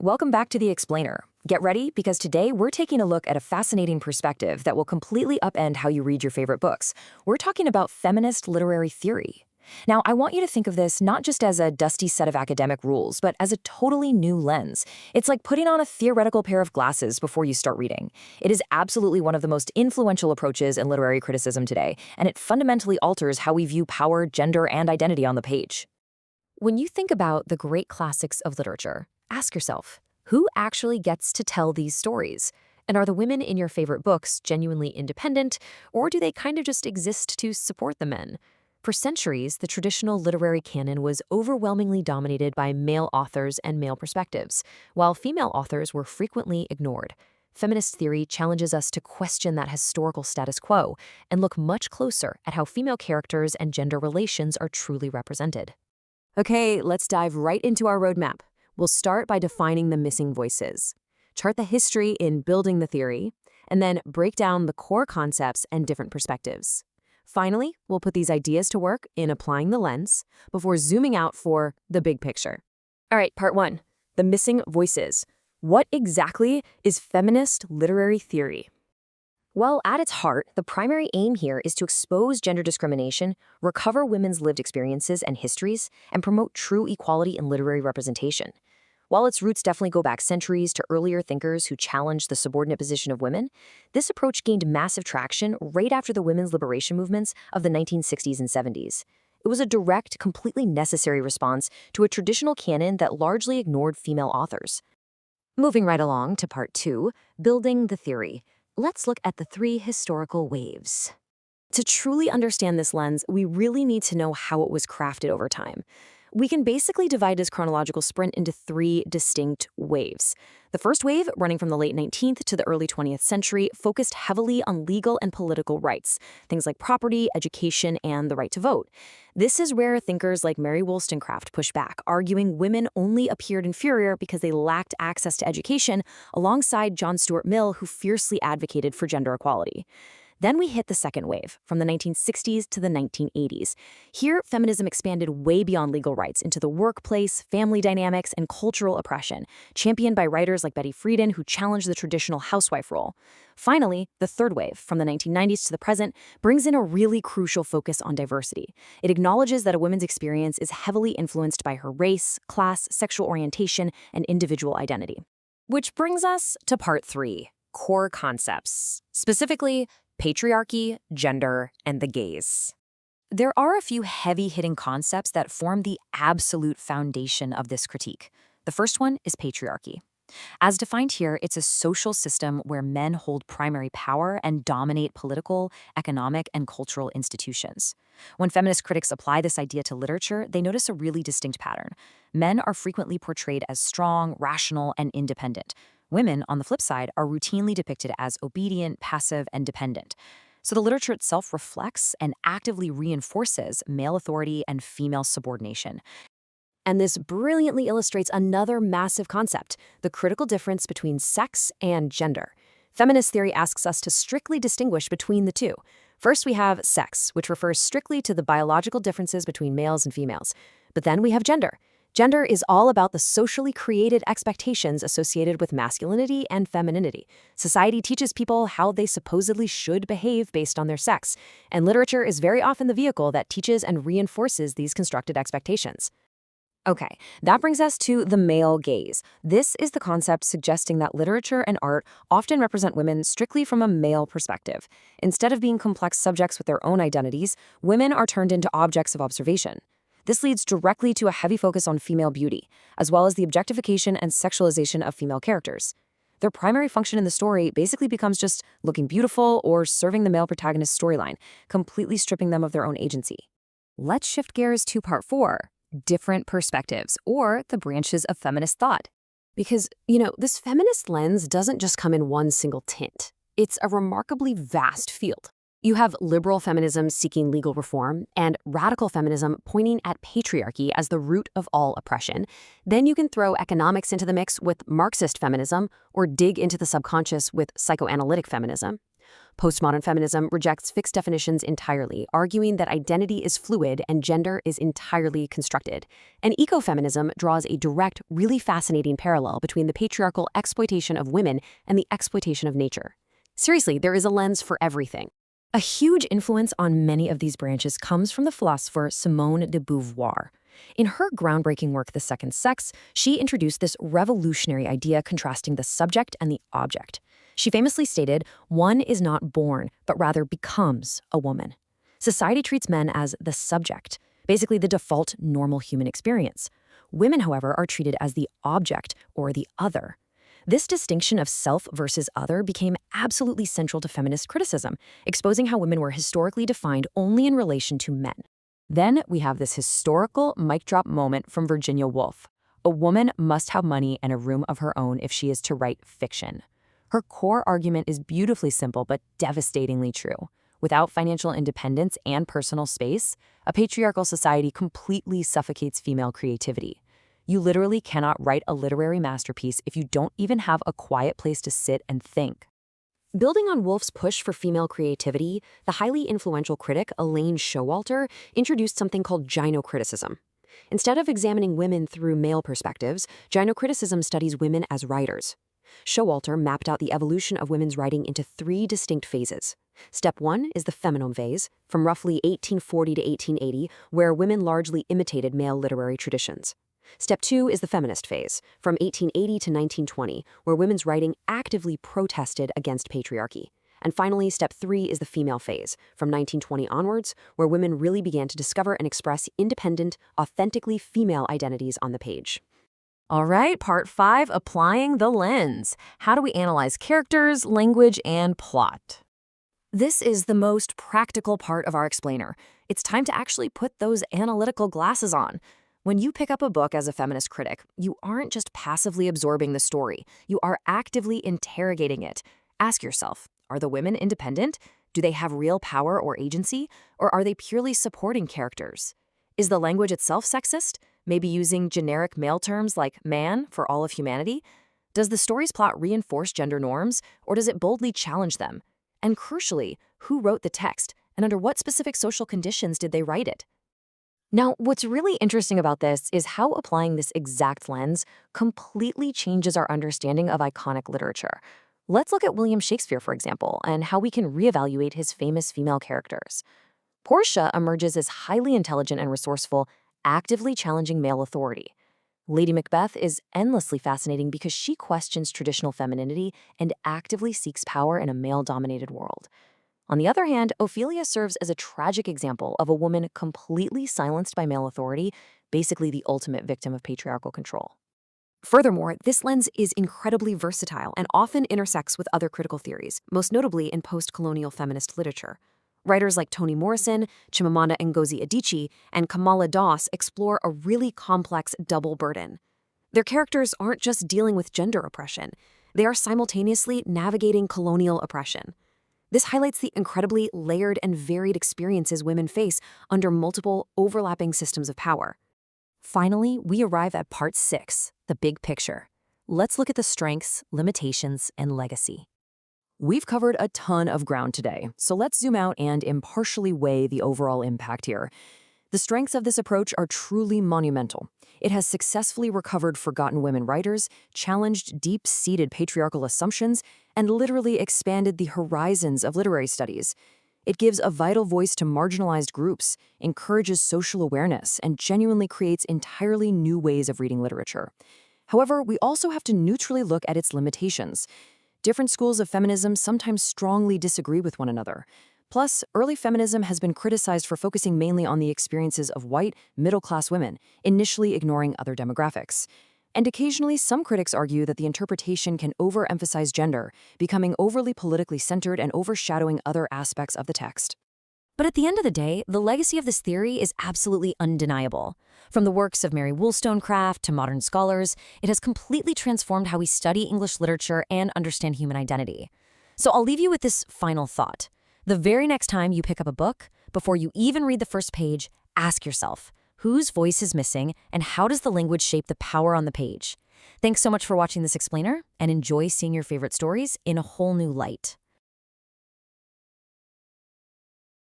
Welcome back to The Explainer. Get ready, because today we're taking a look at a fascinating perspective that will completely upend how you read your favorite books. We're talking about feminist literary theory. Now, I want you to think of this not just as a dusty set of academic rules, but as a totally new lens. It's like putting on a theoretical pair of glasses before you start reading. It is absolutely one of the most influential approaches in literary criticism today, and it fundamentally alters how we view power, gender, and identity on the page. When you think about the great classics of literature, ask yourself, who actually gets to tell these stories? And are the women in your favorite books genuinely independent, or do they kind of just exist to support the men? For centuries, the traditional literary canon was overwhelmingly dominated by male authors and male perspectives, while female authors were frequently ignored. Feminist theory challenges us to question that historical status quo and look much closer at how female characters and gender relations are truly represented. Okay, let's dive right into our roadmap. We'll start by defining the missing voices, chart the history in building the theory, and then break down the core concepts and different perspectives. Finally, we'll put these ideas to work in applying the lens before zooming out for the big picture. All right, part one, the missing voices. What exactly is feminist literary theory? Well, at its heart, the primary aim here is to expose gender discrimination, recover women's lived experiences and histories, and promote true equality in literary representation. While its roots definitely go back centuries to earlier thinkers who challenged the subordinate position of women, this approach gained massive traction right after the women's liberation movements of the 1960s and 70s. It was a direct, completely necessary response to a traditional canon that largely ignored female authors. Moving right along to part two, building the theory. Let's look at the three historical waves. To truly understand this lens, we really need to know how it was crafted over time. We can basically divide this chronological sprint into three distinct waves. The first wave, running from the late 19th to the early 20th century, focused heavily on legal and political rights, things like property, education, and the right to vote. This is where thinkers like Mary Wollstonecraft pushed back, arguing women only appeared inferior because they lacked access to education, alongside John Stuart Mill, who fiercely advocated for gender equality. Then we hit the second wave, from the 1960s to the 1980s. Here, feminism expanded way beyond legal rights into the workplace, family dynamics, and cultural oppression, championed by writers like Betty Friedan, who challenged the traditional housewife role. Finally, the third wave, from the 1990s to the present, brings in a really crucial focus on diversity. It acknowledges that a woman's experience is heavily influenced by her race, class, sexual orientation, and individual identity. Which brings us to part three, core concepts. Specifically, patriarchy, gender, and the gaze. There are a few heavy-hitting concepts that form the absolute foundation of this critique. The first one is patriarchy. As defined here, it's a social system where men hold primary power and dominate political, economic, and cultural institutions. When feminist critics apply this idea to literature, they notice a really distinct pattern. Men are frequently portrayed as strong, rational, and independent. Women, on the flip side, are routinely depicted as obedient, passive, and dependent. So the literature itself reflects and actively reinforces male authority and female subordination. And this brilliantly illustrates another massive concept, the critical difference between sex and gender. Feminist theory asks us to strictly distinguish between the two. First, we have sex, which refers strictly to the biological differences between males and females. But then we have gender. Gender is all about the socially created expectations associated with masculinity and femininity. Society teaches people how they supposedly should behave based on their sex, and literature is very often the vehicle that teaches and reinforces these constructed expectations. Okay, that brings us to the male gaze. This is the concept suggesting that literature and art often represent women strictly from a male perspective. Instead of being complex subjects with their own identities, women are turned into objects of observation. This leads directly to a heavy focus on female beauty, as well as the objectification and sexualization of female characters. Their primary function in the story basically becomes just looking beautiful or serving the male protagonist's storyline, completely stripping them of their own agency. Let's shift gears to part four, different perspectives, or the branches of feminist thought. Because, this feminist lens doesn't just come in one single tint. It's a remarkably vast field. You have liberal feminism seeking legal reform and radical feminism pointing at patriarchy as the root of all oppression. Then you can throw economics into the mix with Marxist feminism or dig into the subconscious with psychoanalytic feminism. Postmodern feminism rejects fixed definitions entirely, arguing that identity is fluid and gender is entirely constructed. And ecofeminism draws a direct, really fascinating parallel between the patriarchal exploitation of women and the exploitation of nature. Seriously, there is a lens for everything. A huge influence on many of these branches comes from the philosopher Simone de Beauvoir. In her groundbreaking work, The Second Sex, she introduced this revolutionary idea contrasting the subject and the object. She famously stated, "One is not born, but rather becomes a woman." Society treats men as the subject, basically the default normal human experience. Women, however, are treated as the object or the other. This distinction of self versus other became absolutely central to feminist criticism, exposing how women were historically defined only in relation to men. Then we have this historical mic drop moment from Virginia Woolf. A woman must have money and a room of her own if she is to write fiction. Her core argument is beautifully simple but devastatingly true. Without financial independence and personal space, a patriarchal society completely suffocates female creativity. You literally cannot write a literary masterpiece if you don't even have a quiet place to sit and think. Building on Woolf's push for female creativity, the highly influential critic Elaine Showalter introduced something called gynocriticism. Instead of examining women through male perspectives, gynocriticism studies women as writers. Showalter mapped out the evolution of women's writing into 3 distinct phases. Step 1 is the Femininsm phase, from roughly 1840 to 1880, where women largely imitated male literary traditions. Step 2 is the feminist phase, from 1880 to 1920, where women's writing actively protested against patriarchy. And finally, Step 3 is the female phase, from 1920 onwards, where women really began to discover and express independent, authentically female identities on the page. All right, part 5, applying the lens. How do we analyze characters, language, and plot? This is the most practical part of our explainer. It's time to actually put those analytical glasses on. When you pick up a book as a feminist critic, you aren't just passively absorbing the story. You are actively interrogating it. Ask yourself, are the women independent? Do they have real power or agency? Or are they purely supporting characters? Is the language itself sexist? Maybe using generic male terms like man for all of humanity? Does the story's plot reinforce gender norms, or does it boldly challenge them? And crucially, who wrote the text, and under what specific social conditions did they write it? Now, what's really interesting about this is how applying this exact lens completely changes our understanding of iconic literature. Let's look at William Shakespeare, for example, and how we can reevaluate his famous female characters. Portia emerges as highly intelligent and resourceful, actively challenging male authority. Lady Macbeth is endlessly fascinating because she questions traditional femininity and actively seeks power in a male-dominated world. On the other hand, Ophelia serves as a tragic example of a woman completely silenced by male authority, basically the ultimate victim of patriarchal control. Furthermore, this lens is incredibly versatile and often intersects with other critical theories, most notably in post-colonial feminist literature. Writers like Toni Morrison, Chimamanda Ngozi Adichie, and Kamala Doss explore a really complex double burden. Their characters aren't just dealing with gender oppression. They are simultaneously navigating colonial oppression. This highlights the incredibly layered and varied experiences women face under multiple overlapping systems of power. Finally, we arrive at part 6, the big picture. Let's look at the strengths, limitations, and legacy. We've covered a ton of ground today, so let's zoom out and impartially weigh the overall impact here. The strengths of this approach are truly monumental. It has successfully recovered forgotten women writers, challenged deep-seated patriarchal assumptions, and literally expanded the horizons of literary studies. It gives a vital voice to marginalized groups, encourages social awareness, and genuinely creates entirely new ways of reading literature. However, we also have to neutrally look at its limitations. Different schools of feminism sometimes strongly disagree with one another. Plus, early feminism has been criticized for focusing mainly on the experiences of white, middle-class women, initially ignoring other demographics. And occasionally, some critics argue that the interpretation can overemphasize gender, becoming overly politically centered and overshadowing other aspects of the text. But at the end of the day, the legacy of this theory is absolutely undeniable. From the works of Mary Wollstonecraft to modern scholars, it has completely transformed how we study English literature and understand human identity. So I'll leave you with this final thought. The very next time you pick up a book, before you even read the first page, ask yourself, whose voice is missing and how does the language shape the power on the page? Thanks so much for watching this explainer, and enjoy seeing your favorite stories in a whole new light.